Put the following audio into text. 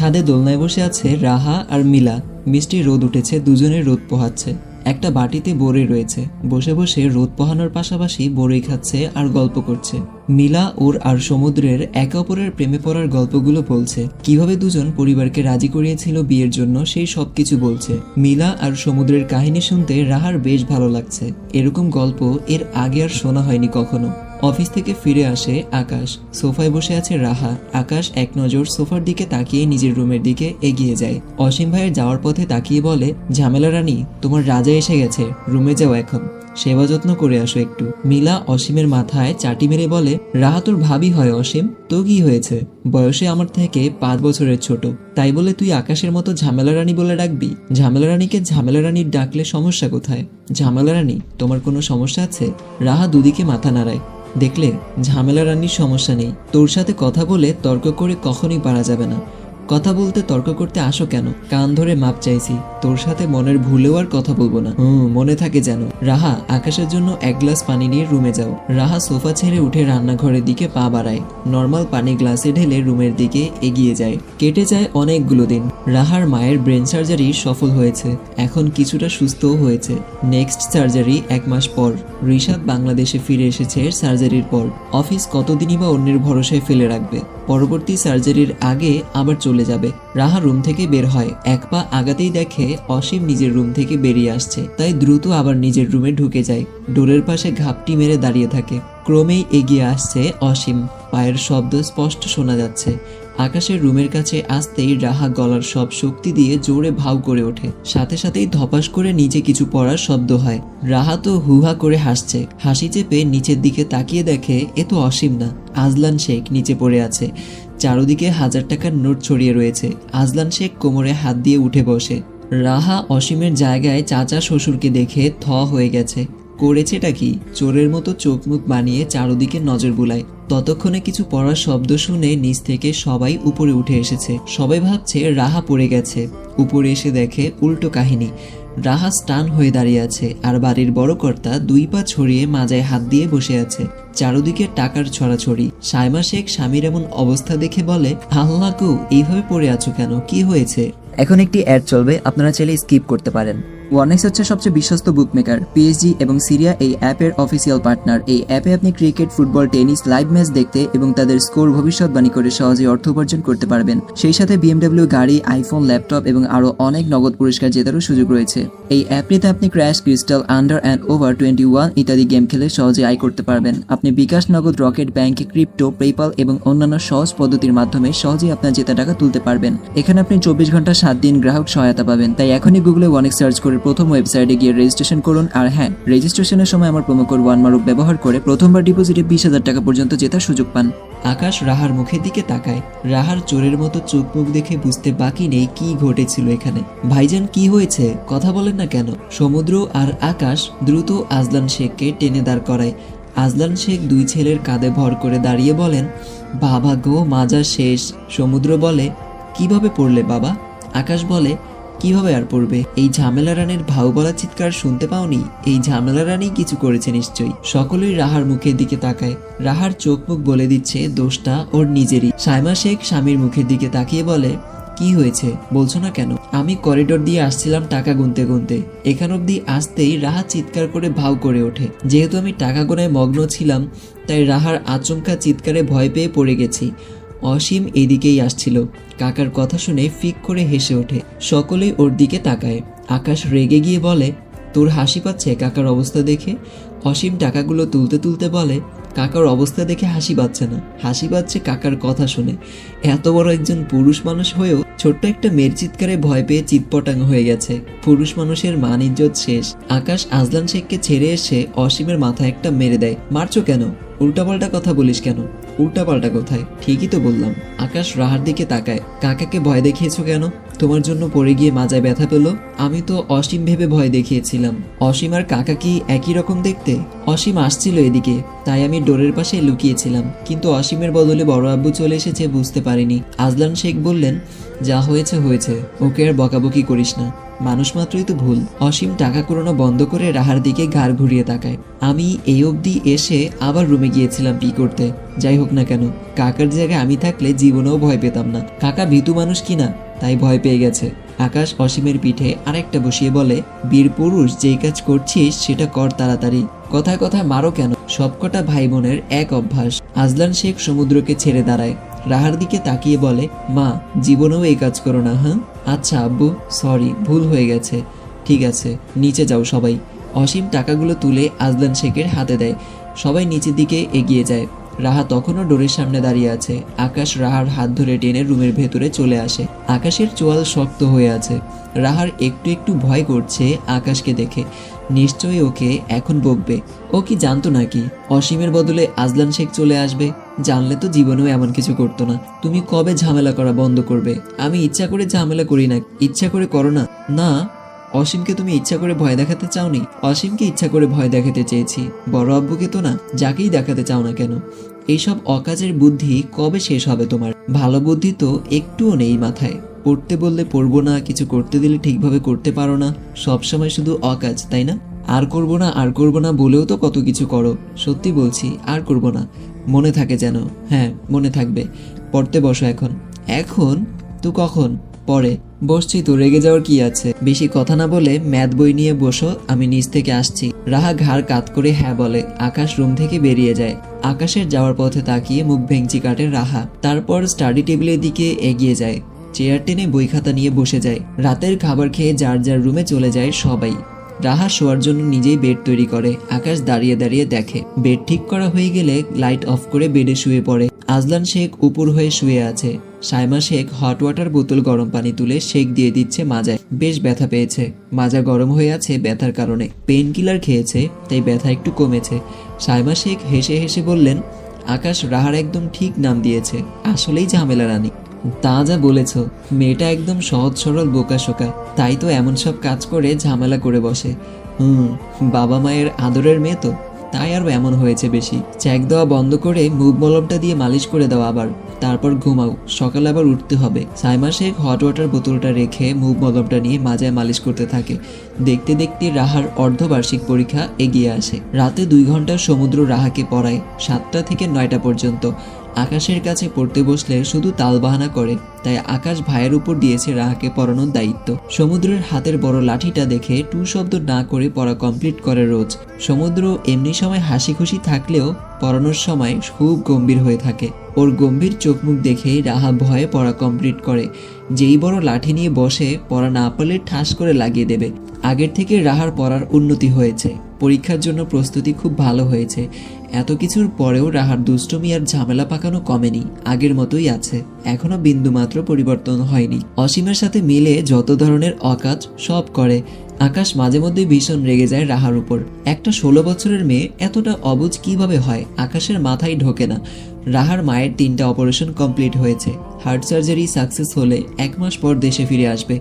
ছাদে দোলনায় বসে আছে রাহা আর মিলা। মিষ্টি রোদ উঠেছে, দুজনে রোদ পোহাচ্ছে। একটা বাটিতে বড়ই রয়েছে, বসে বসে রোদ পোহানোর পাশাপাশি বড়ই খাচ্ছে আর গল্প করছে। মিলা ওর আর সমুদ্রের একে অপরের প্রেমে পড়ার গল্পগুলো বলছে, কিভাবে দুজন পরিবারকে রাজি করিয়েছিল বিয়ের জন্য সেই সব কিছু বলছে। মিলা আর সমুদ্রের কাহিনী শুনতে রাহার বেশ ভালো লাগছে। এরকম গল্প এর আগে আর শোনা হয়নি কখনো। অফিস থেকে ফিরে আসে আকাশ, সোফায় বসে আছে রাহা। আকাশ এক নজর সোফার দিকে তাকিয়ে নিজের রুমের দিকে এগিয়ে যায়। অসীম ভাইয়ের যাওয়ার পথে তাকিয়ে বলে, ঝামেলা রানী, তোমার রাজা এসে গেছে, রুমে যাও এখন, সেবা যত্ন করে আসো একটু। মিলা অসীমের মাথায় চাটি মেরে বলে, রাহা তোর ভাবি হয় অসীম, তো কি হয়েছে? বয়সে আমার থেকে 5 বছরের ছোট, তাই বলে তুই আকাশের মতো ঝামেলা রানী বলে ডাকবি? ঝামেলা রানীকে ঝামেলা রানীর ডাকলে সমস্যা কোথায়? ঝামেলা রানী, তোমার কোনো সমস্যা আছে? রাহা দুদিকে মাথা নাড়ায়। দেখলে, ঝামেলা রানীর সমস্যা নেই। তোর সাথে কথা বলে তর্ক করে কখনোই পারা যাবে না। কথা বলতে তর্ক করতে আসো কেন? কান ধরে মাপ চাইছি, তোর সাথে মনের ভুলেও আর কথা বলবো না। মনে থাকে যেন। রাহা, আকাশের জন্য 1 গ্লাস পানি নিয়ে রুমে যাও। রাহা সোফা ছেড়ে উঠে রান্নাঘরের দিকে পা বাড়ায়। নর্মাল পানি গ্লাসে ঢেলে রুমের দিকে এগিয়ে যায়। কেটে যায় অনেকগুলো দিন। রাহার মায়ের ব্রেন সার্জারি সফল হয়েছে, এখন কিছুটা সুস্থও হয়েছে। নেক্সট সার্জারি 1 মাস পর। ঋষাদ বাংলাদেশে ফিরে এসেছে সার্জারির পর। অফিস কতদিনই বা অন্যের ভরসায় ফেলে রাখবে? পরবর্তী সার্জারির আগে আবার চলে যাবে। রাহা রুম থেকে বের হয়, 1 পা আগাতেই দেখে অসীম নিজের রুম থেকে বেরিয়ে আসছে, তাই দ্রুত আবার নিজের রুমে ঢুকে যায়। ডোরের পাশে ঘাপটি মেরে দাঁড়িয়ে থাকে। ক্রমেই এগিয়ে আসছে অসীম, পায়ের শব্দ স্পষ্ট শোনা যাচ্ছে। আকাশের রুমের কাছে আসতেই রাহা গলার সব শক্তি দিয়ে জোরে ভাও করে ওঠে। সাথে সাথেই ধপাস করে নিচে কিছু পড়ার শব্দ হয়। রাহা তো হুহা করে হাসছে। হাসি চেপে নিচের দিকে তাকিয়ে দেখে এ তো অসীম না, আজলান শেখ নিচে পড়ে আছে। চারদিকে 1000 টাকার নোট ছড়িয়ে রয়েছে। আজলান শেখ কোমরে হাত দিয়ে উঠে বসে। রাহা অসীমের জায়গায় চাচা শ্বশুরকে দেখে থ হয়ে গেছে। করেছেটা কি? চোরের মতো চোখ মুখ বানিয়ে চারদিকে নজর বুলায়। ততক্ষণে কিছু পড়ার শব্দ শুনে নিচ থেকে সবাই উপরে উঠে এসেছে। সবাই ভাবছে রাহা পড়ে গেছে। উপরে এসে দেখে উল্টো কাহিনী। রাহা স্টান হয়ে দাঁড়িয়ে আছে, আর বাড়ির বড় কর্তা 2 পা ছড়িয়ে মাজায় হাত দিয়ে বসে আছে। চারদিকে টাকার ছড়াছড়ি। সাইমা শেখ স্বামীর এমন অবস্থা দেখে বলে, আল্লাহ গো, এইভাবে পড়ে আছো কেন? কি হয়েছে? এখন একটি অ্যাড চলবে, আপনারা চাইলে স্কিপ করতে পারেন। ওয়ানেক্স হচ্ছে সবচেয়ে বিশ্বস্ত বুকমেকার। পিএসজি এবং সিরিয়া এই অ্যাপের অফিসিয়াল পার্টনার। এই অ্যাপে আপনি cricket, football, tennis live match দেখতে এবং তাদের স্কোর ভবিষ্যৎবাণী করে সহজেই অর্থ উপার্জন করতে পারবেন। সেই সাথে বিএমডব্লিউ গাড়ি, আইফোন, ল্যাপটপ এবং আরও অনেক নগদ পুরস্কার জেতারও সুযোগ রয়েছে। এই অ্যাপটিতে আপনি crash, crystal, under and over 21 ইত্যাদি গেম খেলে সহজে আয় করতে পারবেন। আপনি বিকাশ, নগদ, রকেট, ব্যাংক, ক্রিপ্টো, পেপাল এবং অন্যান্য সহজ পদ্ধতির মাধ্যমে সহজেই আপনার জেতা টাকা তুলতে পারবেন। এখানে আপনি 24 ঘন্টা 7 দিন গ্রাহক সহায়তা পাবেন। তাই এখনই গুগলে ওয়ানেক্স সার্চ করে প্রথম ওয়েবসাইটে গিয়ে রেজিস্ট্রেশন করুন। আর হ্যাঁ, রেজিস্ট্রেশনের সময় আমার প্রোমো কোড ওয়ানমারুফ ব্যবহার করে প্রথমবার ডিপোজিটে 20,000 টাকা পর্যন্ত জেতার সুযোগ পান। আকাশ রাহার মুখের দিকে তাকায়। রাহার চোরের মতো চোখ মুখ দেখে বুঝতে বাকি নেই কি ঘটেছিল এখানে। ভাইজান, কি হয়েছে? কথা বলেন না কেন? সমুদ্র আর আকাশ দ্রুত আজলান শেখকে টেনে দাঁড় করায়। আজলান শেখ 2 ছেলের কাঁধে ভর করে দাঁড়িয়ে বলেন, বাবা গো, মাজা শেষ। সমুদ্র বলে, কিভাবে পড়লে বাবা? আকাশ বলে, কিভাবে আর পড়বে? এই ঝামেলা রানীর ভাও বলা চিৎকার শুনতে পাওনি? এই ঝামেলা রানী কিছু করেছে নিশ্চয়ই। সকলেই রাহার মুখের দিকে তাকায়। রাহার চোখ মুখ বলে দিচ্ছে দোষটা ওর নিজেরই। সাইমা শেখ স্বামীর মুখের দিকে তাকিয়ে বলে, কি হয়েছে বলছো না কেন? আমি করিডোর দিয়ে আসছিলাম টাকা গুনতে গুনতে, এখান অব্দি আসতেই রাহা চিৎকার করে ভাও করে ওঠে। যেহেতু আমি টাকা গোনায় মগ্ন ছিলাম, তাই রাহার আচমকা চিৎকারে ভয় পেয়ে পড়ে গেছি। অসীম এদিকেই আসছিল। কাকার কথা শুনে ফিক করে হেসে ওঠে। সকলেই ওর দিকে তাকায়। আকাশ রেগে গিয়ে বলে, তোর হাসি পাচ্ছে কাকার অবস্থা দেখে? অসীম টাকাগুলো তুলতে তুলতে বলে, কাকার অবস্থা দেখে হাসি পাচ্ছে না, হাসি পাচ্ছে কাকার কথা শুনে। এত বড় একজন পুরুষ মানুষ হয়েও ছোট্ট একটা মেয়ের চিৎকারে ভয় পেয়ে চিৎপটাং হয়ে গেছে। পুরুষ মানুষের মান ইজ্জত শেষ। আকাশ আজলান শেখকে ছেড়ে এসে অসীমের মাথায় একটা মেরে দেয়। মারছো কেন? উল্টাপাল্টা কথা বলিস কেন? উল্টাপাল্টা কোথায়? ঠিকই তো বললাম। আকাশ রাহার দিকে তাকায়। কাকাকে ভয় দেখিয়েছো কেন? তোমার জন্য পড়ে গিয়ে মাজায় ব্যথা পেল? আমি তো অসীম ভেবে ভয় দেখিয়েছিলাম। অসীম আর কাকা কি একই রকম দেখতে? অসীম আসছিল এদিকে, তাই আমি ডোরের পাশে লুকিয়েছিলাম, কিন্তু অসীমের বদলে বড় আব্বু চলে এসেছে বুঝতে পারিনি। আজলান শেখ বললেন, যা হয়েছে হয়েছে, ওকে আর বকাবকি করিস না। মানুষ মাত্রই তো ভুল। অসীম টাকা কুড়ানো বন্ধ করে রাহার দিকে ঘাড় ঘুরিয়ে তাকায়। আমি এই অবধি এসে আবার রুমে গিয়েছিলাম পি করতে। যাই হোক না কেন, কাকার জায়গায় আমি থাকলে জীবনেও ভয় পেতাম না। কাকা ভীতু মানুষ কিনা, তাই ভয় পেয়ে গেছে। আকাশ অসীমের পিঠে আরেকটা বসিয়ে বলে, বীর পুরুষ যেই কাজ করছিস সেটা কর তাড়াতাড়ি। কথায় কথায় মারো কেন? সবকটা ভাই বোনের এক অভ্যাস। আজলান শেখ সমুদ্রকে ছেড়ে দাঁড়ায়, রাহার দিকে তাকিয়ে বলে, মা জীবনেও এই কাজ করো না। হ্যাঁ আচ্ছা আব্বু, সরি, ভুল হয়ে গেছে। ঠিক আছে, নিচে যাও সবাই। অসীম টাকাগুলো তুলে আজলান শেখের হাতে দেয়। সবাই নিচের দিকে এগিয়ে যায়। রাহা তখনও ডোরের সামনে দাঁড়িয়ে আছে। আকাশ রাহার হাত ধরে টেনে রুমের ভেতরে চলে আসে। আকাশের চোয়াল শক্ত হয়ে আছে। রাহার একটু একটু ভয় করছে আকাশকে দেখে। নিশ্চয়ই ওকে এখন বকবে। ও কি জানতো নাকি অসীমের বদলে আজলান শেখ চলে আসবে? জানলে তো জীবনেও এমন কিছু করতো না। তুমি কবে ঝামেলা করা বন্ধ করবে? আমি ইচ্ছা করে ঝামেলা করি না। ইচ্ছা করে করো না। না, অসীমকে তুমি ইচ্ছা করে ভয় দেখাতে চাওনি। অসীমকে ইচ্ছা করে ভয় দেখাতে চেয়েছি, বড় আব্বুকে তো না। যাকেই দেখাতে চাও না কেন, এইসব অকাজের বুদ্ধি কবে শেষ হবে তোমার? ভালো বুদ্ধি তো একটুও নেই মাথায়। পড়তে বললে পড়বো না, কিছু করতে দিলে ঠিকভাবে করতে পারো না। সবসময় শুধু অকাজ, তাই না? আর করবো না, আর করবো না বলেও তো কত কিছু করো। সত্যি বলছি, আর করবো না। মনে থাকে যেন। হ্যাঁ মনে থাকবে। পড়তে বসো এখন। এখন? তো কখন? পরে। বসছি তো, রেগে যাওয়ার কি আছে? বেশি কথা না বলে ম্যাথ বই নিয়ে বসো, আমি নিচ থেকে আসছি। রাহা ঘাড় কাত করে হ্যাঁ বলে। আকাশ রুম থেকে বেরিয়ে যায়। আকাশের যাওয়ার পথে তাকিয়ে মুখ ভেঙচি কাটে রাহা। তারপর স্টাডি টেবিলের দিকে এগিয়ে যায়। চেয়ার টেনে বই খাতা নিয়ে বসে যায়। রাতের খাবার খেয়ে যার যার রুমে চলে যায় সবাই। রাহা শোয়ার জন্য নিজেই বেড তৈরি করে। আকাশ দাঁড়িয়ে দাঁড়িয়ে দেখে। বেড ঠিক করা হয়ে গেলে লাইট অফ করে বেডে শুয়ে পড়ে। আজলান শেখ উপর হয়ে শুয়ে আছে। সাইমা শেখ হট ওয়াটার বোতল গরম পানি তুলে শেক দিয়ে দিচ্ছে মাজায়। বেশ ব্যথা পেয়েছে, মাজা গরম হয়ে আছে ব্যথার কারণে। পেইন কিলার খেয়েছে, তাই ব্যথা একটু কমেছে। সাইমা শেখ হেসে হেসে বললেন, আকাশ রাহার একদম ঠিক নাম দিয়েছে, আসলেই ঝামেলা রানী। তা যা বলেছ, মেয়েটা একদম সহজ সরল বোকাশোকা, তাই তো এমন সব কাজ করে ঝামেলা করে বসে। বাবা মায়ের আদরের মেয়ে তো, তাই আর এমন হয়েছে বেশি। চ্যাক দেওয়া বন্ধ করে মুভ মলমটা দিয়ে মালিশ করে দাও আবার, তারপর ঘুমাও, সকালে আবার উঠতে হবে। সাইমা শেখ হট ওয়াটার বোতলটা রেখে মুভ মলমটা নিয়ে মাজায় মালিশ করতে থাকে। দেখতে দেখতে রাহার অর্ধবার্ষিক পরীক্ষা এগিয়ে আসে। রাতে 2 ঘন্টা সমুদ্র রাহাকে পড়ায়, 7টা থেকে 9টা পর্যন্ত। আকাশের কাছে পড়তে বসলে শুধু তালবাহানা করে, তাই আকাশ ভাইয়ের উপর দিয়েছে রাহাকে পড়ানোর দায়িত্ব। সমুদ্রের হাতের বড় লাঠিটা দেখে টু শব্দ না করে পড়া কমপ্লিট করে রোজ। সমুদ্র এমনি সময় হাসি খুশি থাকলেও পড়ানোর সময় খুব গম্ভীর হয়ে থাকে। ওর গম্ভীর চোখ মুখ দেখেই রাহা ভয়ে পড়া কমপ্লিট করে। যেই বড় লাঠি নিয়ে বসে, পড়া না পারলে ঠাস করে লাগিয়ে দেবে। আগের থেকে রাহার পড়ার উন্নতি হয়েছে। পরীক্ষার জন্য প্রস্তুতি খুব ভালো হয়েছে। এত কিছুর পরেও রাহার দুষ্টুমি আর ঝামেলা পাকানো কমেনি, আগের মতোই আছে। এখনো বিন্দুমাত্র পরিবর্তন হয়নি। অসীমের সাথে মিলে যত ধরনের অকাজ সব করে। আকাশ মাঝে মধ্যে ভীষণ রেগে যায় রাহার উপর। একটা 16 বছরের মেয়ে এতটা অবুঝ কিভাবে হয়, আকাশের মাথায় ঢোকে না। রাহার মায়ের 3টা অপারেশন কমপ্লিট হয়েছে। হার্ট সার্জারি সাকসেস হলে 1 মাস পর দেশে ফিরে আসবে।